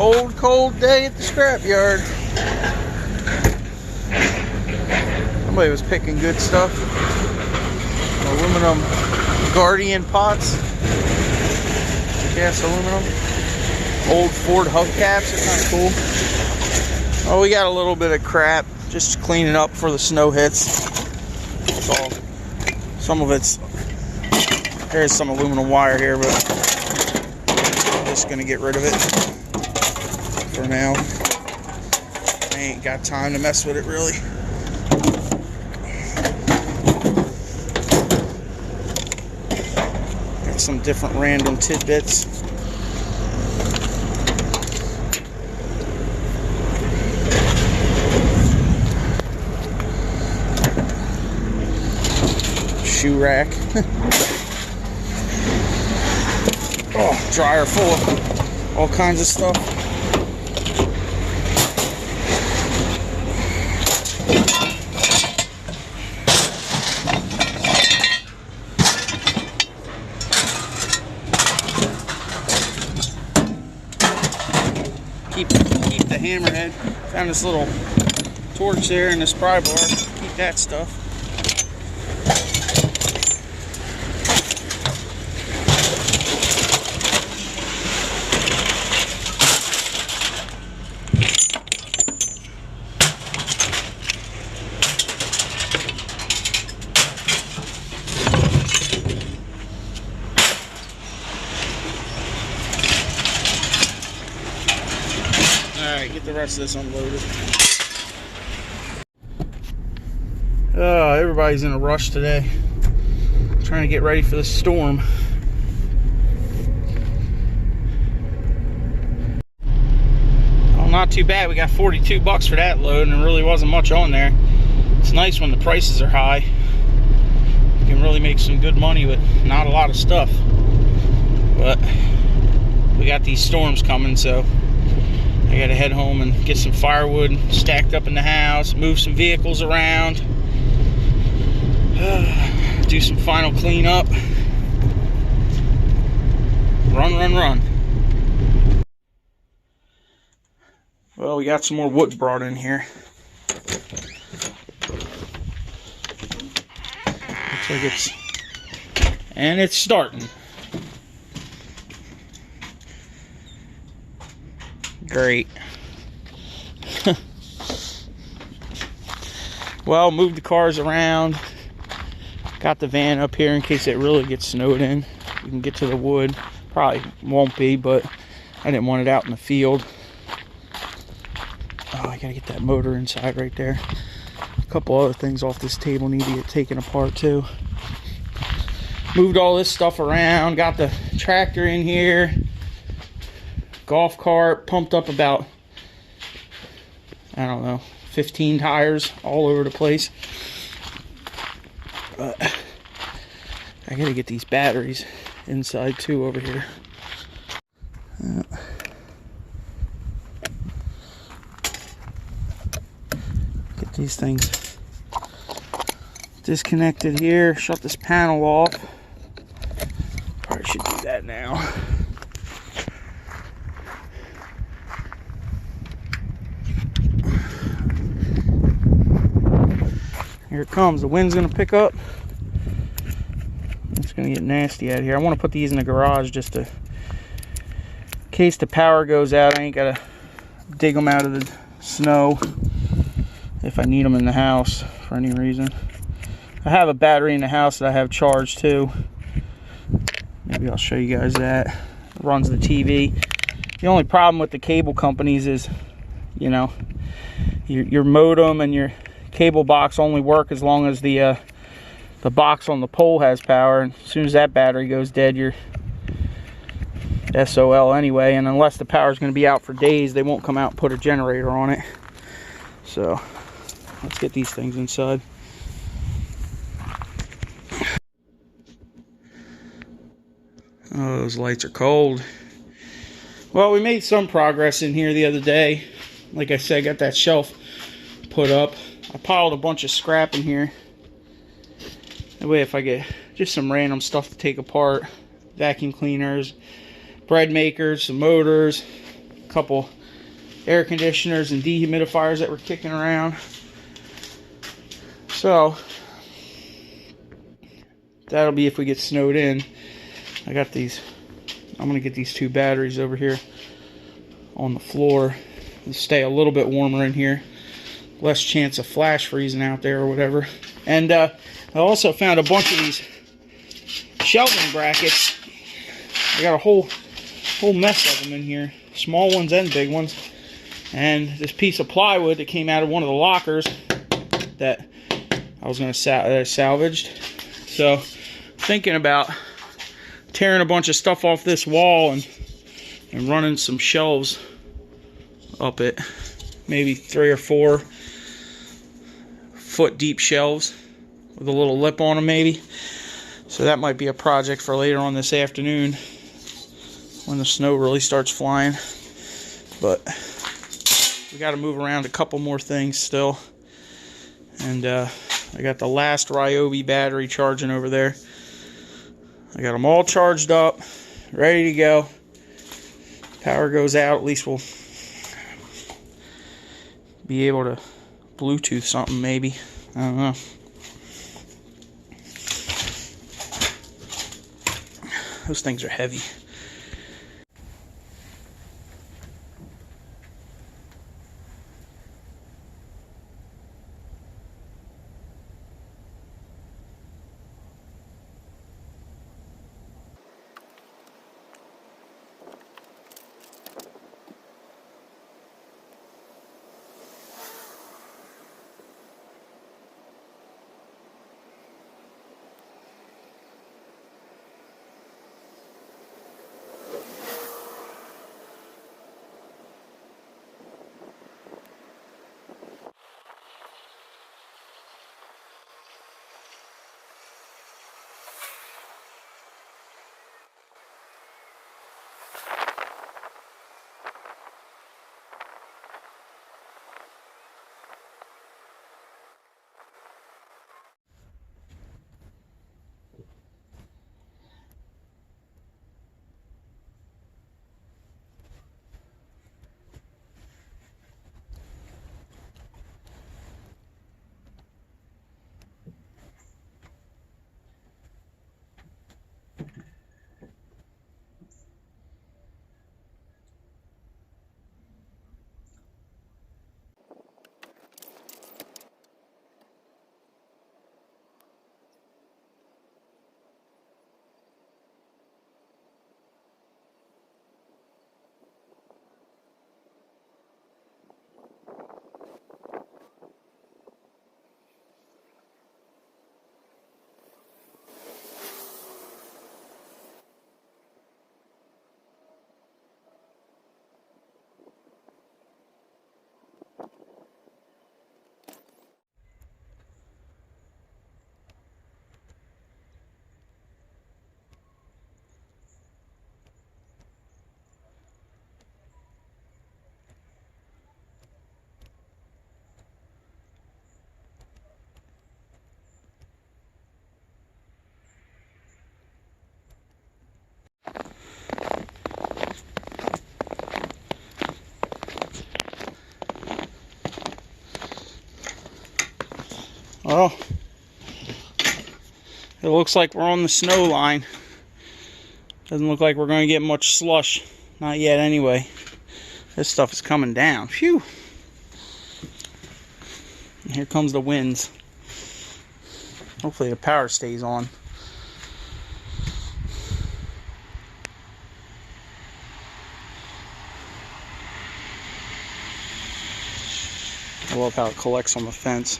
cold, cold day at the scrapyard. Somebody was picking good stuff. Aluminum Guardian pots. Cast aluminum. Old Ford hubcaps are kind of cool. Oh, we got a little bit of crap. Just cleaning up for the snow hits. That's all. Some of it's... There's some aluminum wire here, but I'm just going to get rid of it for now. I ain't got time to mess with it, really. Got some different random tidbits. Shoe rack. Oh, dryer full of all kinds of stuff. Keep the hammerhead. Found this little torch there in this pry bar. Keep that stuff. Alright, get the rest of this unloaded. Everybody's in a rush today. Trying to get ready for the storm. Well, not too bad. We got 42 bucks for that load, and there really wasn't much on there. It's nice when the prices are high. You can really make some good money with not a lot of stuff. But we got these storms coming, so I gotta head home and get some firewood stacked up in the house, move some vehicles around, do some final cleanup. Run, run, run. Well, we got some more wood brought in here. Looks like it's starting. Great. Well, moved the cars around. Got the van up here in case it really gets snowed in. We can get to the wood. Probably won't be, but I didn't want it out in the field. Oh, I gotta get that motor inside right there. A couple other things off this table need to get taken apart too. Moved all this stuff around. Got the tractor in here. Golf cart, pumped up about, I don't know, 15 tires all over the place. But I gotta get these batteries inside too over here. Get these things disconnected here. Shut this panel off. Probably should do that now. Here it comes. The wind's going to pick up. It's going to get nasty out here. I want to put these in the garage just in case the power goes out. I ain't got to dig them out of the snow if I need them in the house for any reason. I have a battery in the house that I have charged too. Maybe I'll show you guys that. It runs the TV. The only problem with the cable companies is, you know, your modem and your cable box only work as long as the box on the pole has power, and as soon as that battery goes dead, you're SOL anyway. And unless the power is going to be out for days, they won't come out and put a generator on it. So let's get these things inside. Oh, those lights are cold. Well, we made some progress in here the other day. Like I said, I got that shelf put up. I piled a bunch of scrap in here. That way if I get just some random stuff to take apart, vacuum cleaners, bread makers, some motors, couple air conditioners and dehumidifiers that were kicking around. So that'll be if we get snowed in. I got these, I'm gonna get these 2 batteries over here on the floor to stay a little bit warmer in here. Less chance of flash freezing out there or whatever. And I also found a bunch of these shelving brackets. I got a whole mess of them in here, small ones and big ones. And this piece of plywood that came out of one of the lockers that I was going to salvaged. So thinking about tearing a bunch of stuff off this wall and running some shelves up it. Maybe 3 or 4 foot deep shelves with a little lip on them maybe. So that might be a project for later on this afternoon when the snow really starts flying. But we got to move around a couple more things still. And I got the last Ryobi battery charging over there. I got them all charged up, ready to go. Power goes out, at least we'll be able to Bluetooth something maybe. I don't know. Those things are heavy. Well, it looks like we're on the snow line. Doesn't look like we're going to get much slush. Not yet anyway. This stuff is coming down. Phew. And here comes the winds. Hopefully the power stays on. I love how it collects on the fence.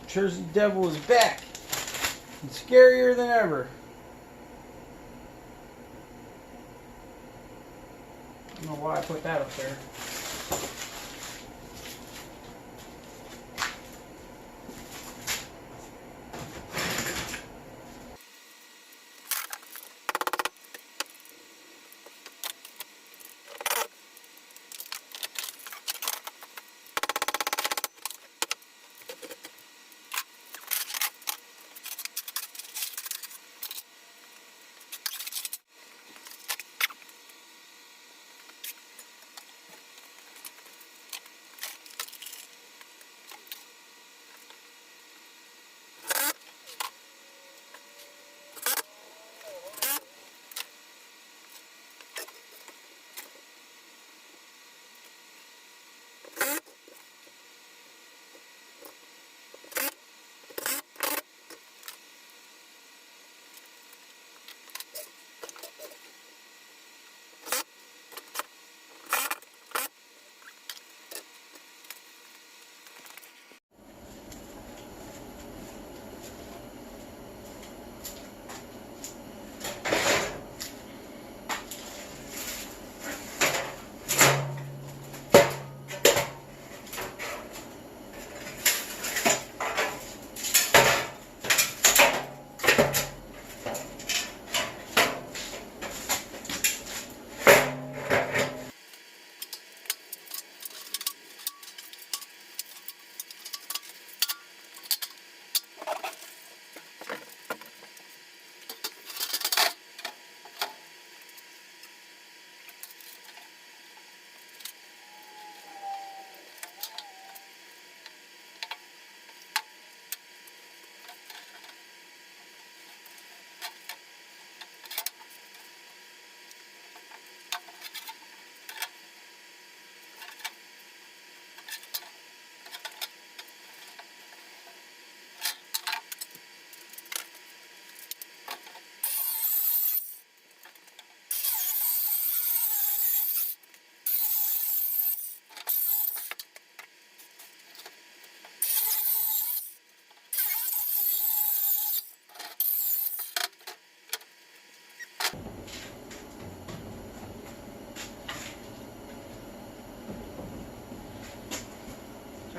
Jersey Devil is back. It's scarier than ever. I don't know why I put that up there.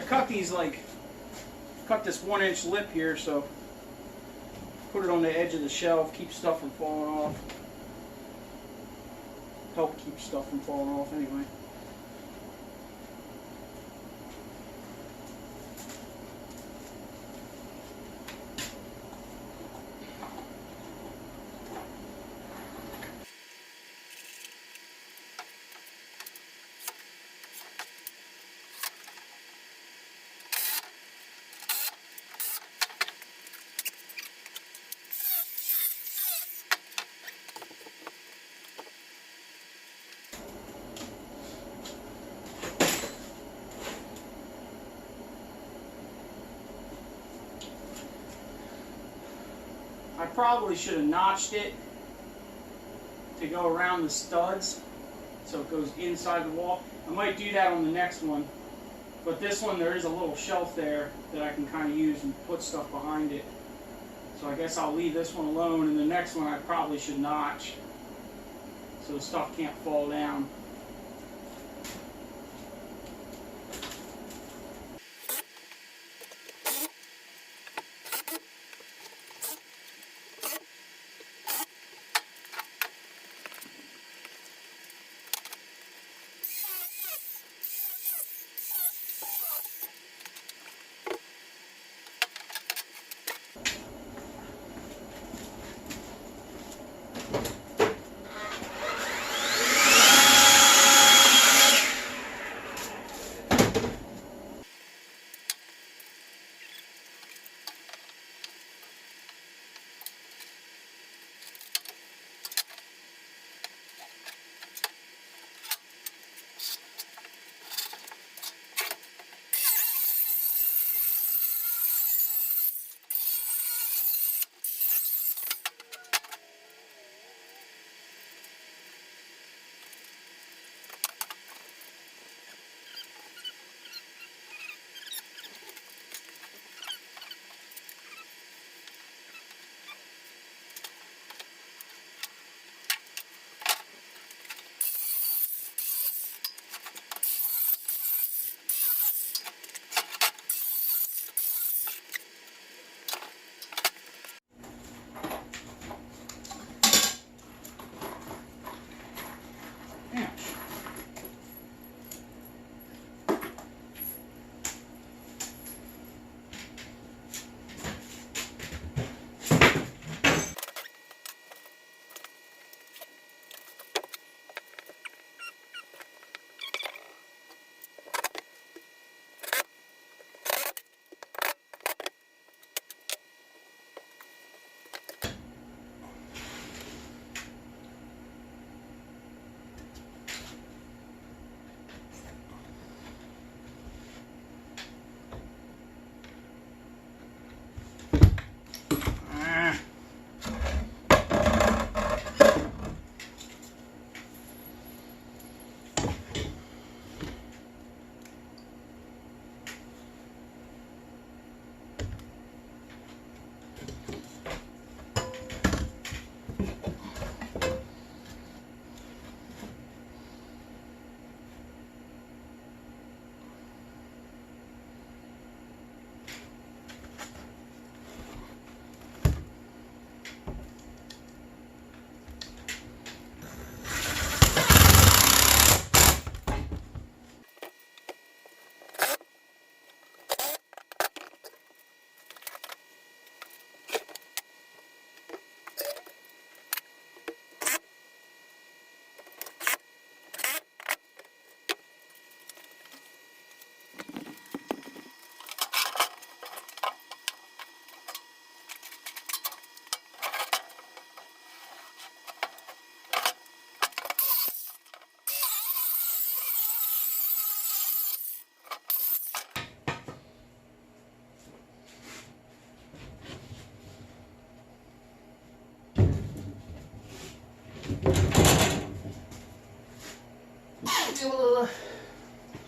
Cut these cut this 1-inch lip here, so put it on the edge of the shelf, keep stuff from falling off. Help keep stuff from falling off anyway. I probably should have notched it to go around the studs so it goes inside the wall. I might do that on the next one, but this one there is a little shelf there that I can kind of use and put stuff behind it. So I guess I'll leave this one alone, and the next one I probably should notch so the stuff can't fall down.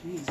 Jeez.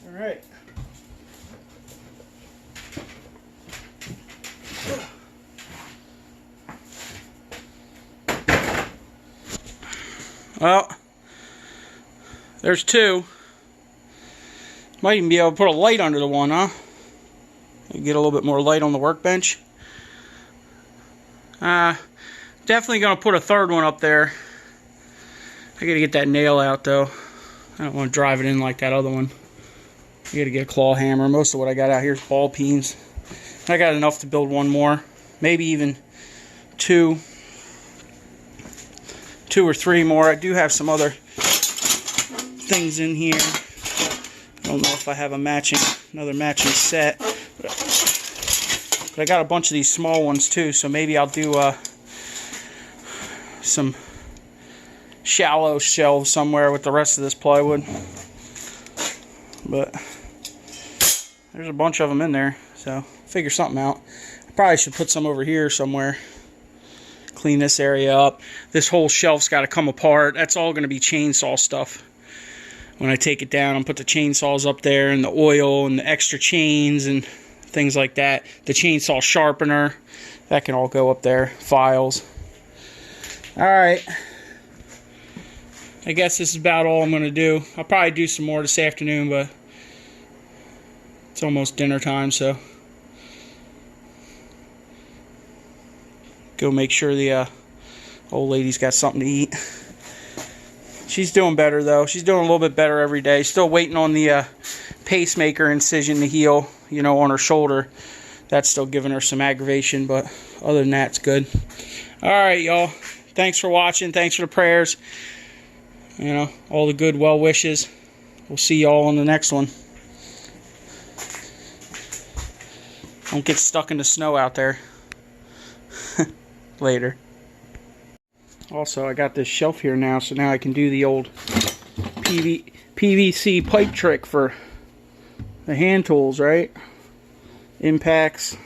All right. Well, there's two. Might even be able to put a light under the one, huh? Get a little bit more light on the workbench. Definitely gonna put a third one up there. I gotta get that nail out though. I don't want to drive it in like that other one. I gotta get a claw hammer. Most of what I got out here is ball peens. I got enough to build one more, maybe even two or three more. I do have some other things in here. I don't know if I have another matching set, but I got a bunch of these small ones too, so maybe I'll do some shallow shelves somewhere with the rest of this plywood. But there's a bunch of them in there, so figure something out. I probably should put some over here somewhere. Clean this area up. This whole shelf's got to come apart. That's all going to be chainsaw stuff. When I take it down and put the chainsaws up there, and the oil and the extra chains and things like that. The chainsaw sharpener, that can all go up there. Files. Alright. I guess this is about all I'm going to do. I'll probably do some more this afternoon, but it's almost dinner time, so go make sure the old lady's got something to eat. She's doing better, though. She's doing a little bit better every day. Still waiting on the pacemaker incision to heal, you know, on her shoulder. That's still giving her some aggravation, but other than that, it's good. All right, y'all. Thanks for watching. Thanks for the prayers. You know, all the good well wishes. We'll see y'all on the next one. Don't get stuck in the snow out there. Later. Also, I got this shelf here now, so now I can do the old PVC pipe trick for the hand tools, right? Impacts.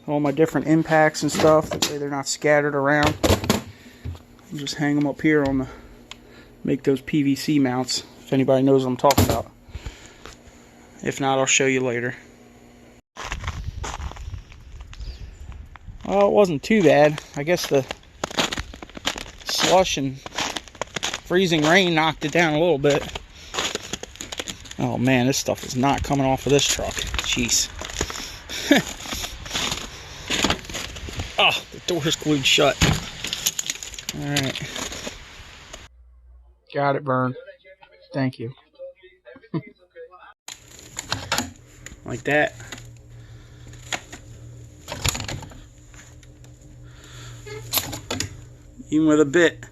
All my different impacts and stuff. That way they're not scattered around. I'll just hang them up here on the... Make those PVC mounts, if anybody knows what I'm talking about. If not, I'll show you later. Well, it wasn't too bad. I guess the slush and freezing rain knocked it down a little bit. Oh man, this stuff is not coming off of this truck. Jeez. Oh, the door's glued shut. Alright. Got it, Vern. Thank you. Like that. Even with a bit.